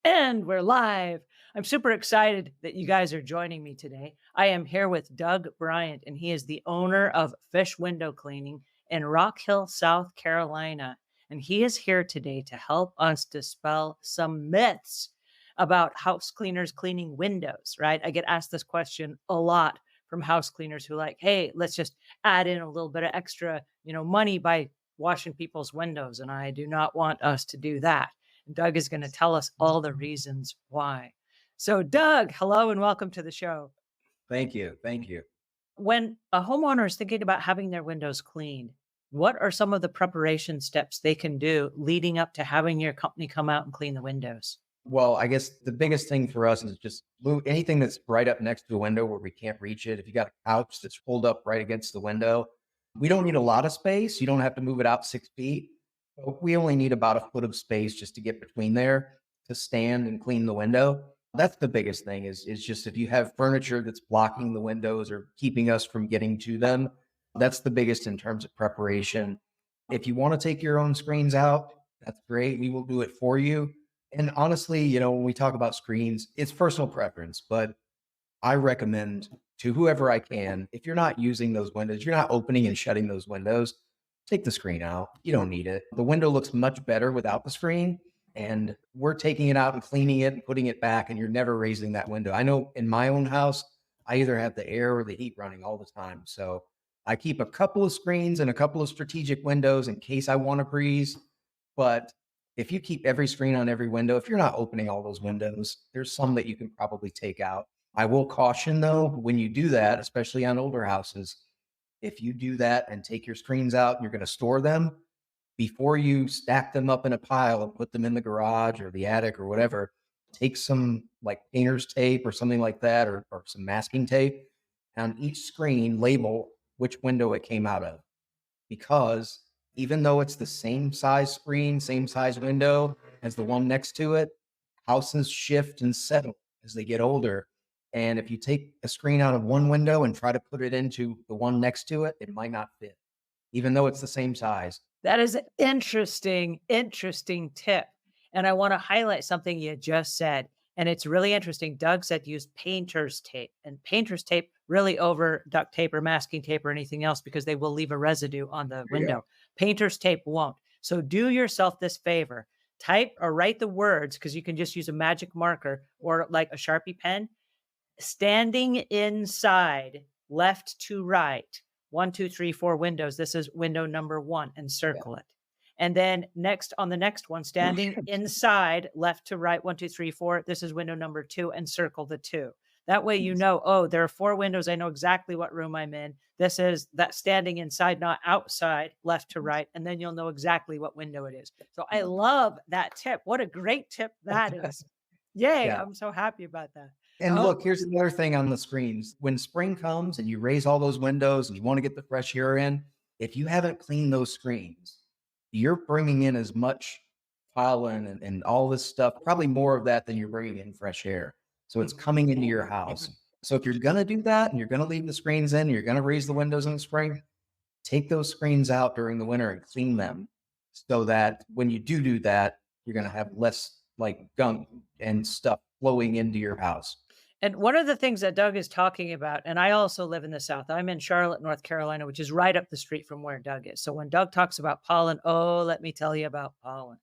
And we're live. I'm super excited that you guys are joining me today. I am here with Doug Bryant, and he is the owner of Fish Window Cleaning in Rock Hill, South Carolina. And he is here today to help us dispel some myths about house cleaners cleaning windows, right? I get asked this question a lot from house cleaners who like, hey, let's just add in a little bit of extra, money by washing people's windows. And I do not want us to do that. Doug is going to tell us all the reasons why. So, Doug, hello and welcome to the show. Thank you. Thank you. When a homeowner is thinking about having their windows cleaned, what are some of the preparation steps they can do leading up to having your company come out and clean the windows? Well, I guess the biggest thing for us is just move anything that's right up next to a window where we can't reach it. If you got a couch that's pulled up right against the window, we don't need a lot of space. You don't have to move it out 6 feet. But we only need about a foot of space just to get between there to stand and clean the window. That's the biggest thing is just if you have furniture that's blocking the windows or keeping us from getting to them, that's the biggest in terms of preparation. If you want to take your own screens out, that's great. We will do it for you. And honestly, when we talk about screens, it's personal preference, but I recommend to whoever I can, if you're not using those windows, you're not opening and shutting those windows, take the screen out. You don't need it. The window looks much better without the screen. And we're taking it out and cleaning it and putting it back, and you're never raising that window. I know in my own house, I either have the air or the heat running all the time. So I keep a couple of screens and a couple of strategic windows in case I want to breeze. But if you keep every screen on every window, if you're not opening all those windows, there's some that you can probably take out. I will caution though, when you do that, especially on older houses, if you do that and take your screens out and you're going to store them, before you stack them up in a pile and put them in the garage or the attic or whatever, take some like painter's tape or something like that, or some masking tape on each screen, label which window it came out of. Because even though it's the same size screen, same size window as the one next to it, houses shift and settle as they get older. And if you take a screen out of one window and try to put it into the one next to it, it might not fit, even though it's the same size. That is an interesting tip. And I want to highlight something you just said. And it's really interesting. Doug said use painter's tape, and painter's tape really over duct tape or masking tape or anything else because they will leave a residue on the Yeah. window. Painter's tape won't. So do yourself this favor. Type or write the words because you can just use a magic marker or like a Sharpie pen. Standing inside, left to right, one, two, three, four windows. This is window number one, and circle it. And then next on the next one, standing inside, left to right, one, two, three, four. This is window number two, and circle the two. That way, oh, there are four windows. I know exactly what room I'm in. This is that standing inside, not outside, left to right. And then you'll know exactly what window it is. So I love that tip. What a great tip that is. Yay. Yeah. I'm so happy about that. And Oh, look, here's another thing on the screens. When spring comes and you raise all those windows and you want to get the fresh air in, if you haven't cleaned those screens, you're bringing in as much pollen and all this stuff, probably more of that than you're bringing in fresh air. So it's coming into your house. So if you're going to do that and you're going to leave the screens in, you're going to raise the windows in the spring, take those screens out during the winter and clean them so that when you do that, you're going to have less like gunk and stuff flowing into your house. and one of the things that Doug is talking about, and I also live in the South. I'm in Charlotte, North Carolina, which is right up the street from where Doug is. So when Doug talks about pollen, oh, let me tell you about pollen.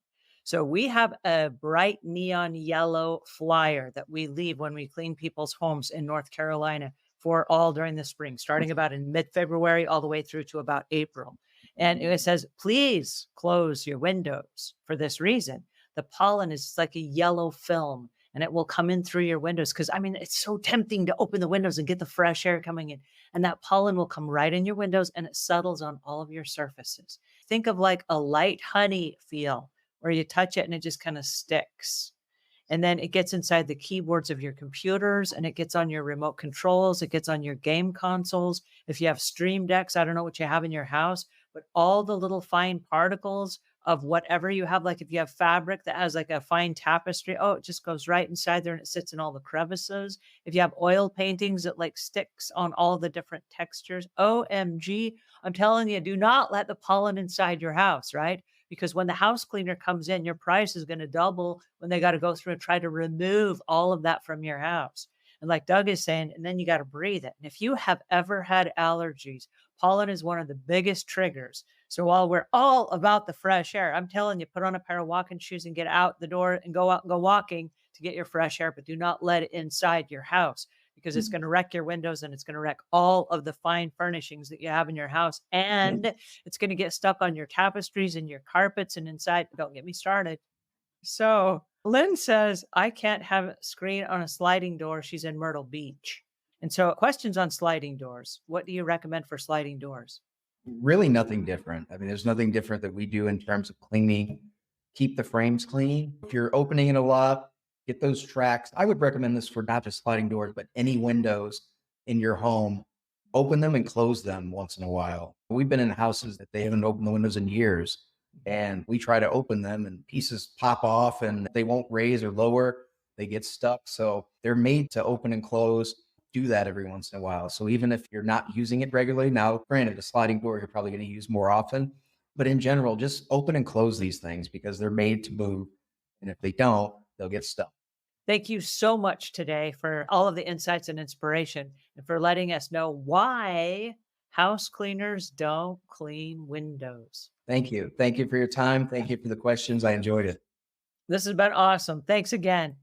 So we have a bright neon yellow flyer that we leave when we clean people's homes in North Carolina for all during the spring, starting about in mid-February all the way through to about April. And it says, please close your windows for this reason. The pollen is like a yellow film and it will come in through your windows. Cause I mean, it's so tempting to open the windows and get the fresh air coming in. And that pollen will come right in your windows and it settles on all of your surfaces. Think of like a light honey feel where you touch it and it just kind of sticks. And then it gets inside the keyboards of your computers and it gets on your remote controls. It gets on your game consoles. If you have stream decks, I don't know what you have in your house, but all the little fine particles of whatever you have, like if you have fabric that has like a fine tapestry, oh, it just goes right inside there and it sits in all the crevices. If you have oil paintings, it like sticks on all the different textures. OMG, I'm telling you, do not let the pollen inside your house, right? because when the house cleaner comes in, your price is going to double when they got to go through and try to remove all of that from your house. And like Doug is saying, and then you got to breathe it. And if you have ever had allergies, pollen is one of the biggest triggers. So while we're all about the fresh air, I'm telling you, put on a pair of walking shoes and get out the door and go out and go walking to get your fresh air, but do not let it inside your house because it's going to wreck your windows and it's going to wreck all of the fine furnishings that you have in your house. And it's going to get stuck on your tapestries and your carpets and inside. Don't get me started. So Lynn says, I can't have a screen on a sliding door. She's in Myrtle Beach. And so questions on sliding doors. What do you recommend for sliding doors? Really nothing different. I mean, there's nothing different that we do in terms of cleaning. Keep the frames clean. If you're opening it a lot, get those tracks. I would recommend this for not just sliding doors, but any windows in your home. Open them and close them once in a while. We've been in houses that they haven't opened the windows in years, and we try to open them and pieces pop off and they won't raise or lower. They get stuck. So they're made to open and close. Do that every once in a while. So even if you're not using it regularly, now granted, a sliding door you're probably going to use more often, but in general, just open and close these things because they're made to move. And if they don't, they'll get stuck. Thank you so much today for all of the insights and inspiration and for letting us know why house cleaners don't clean windows. Thank you. Thank you for your time. Thank you for the questions. I enjoyed it. This has been awesome. Thanks again.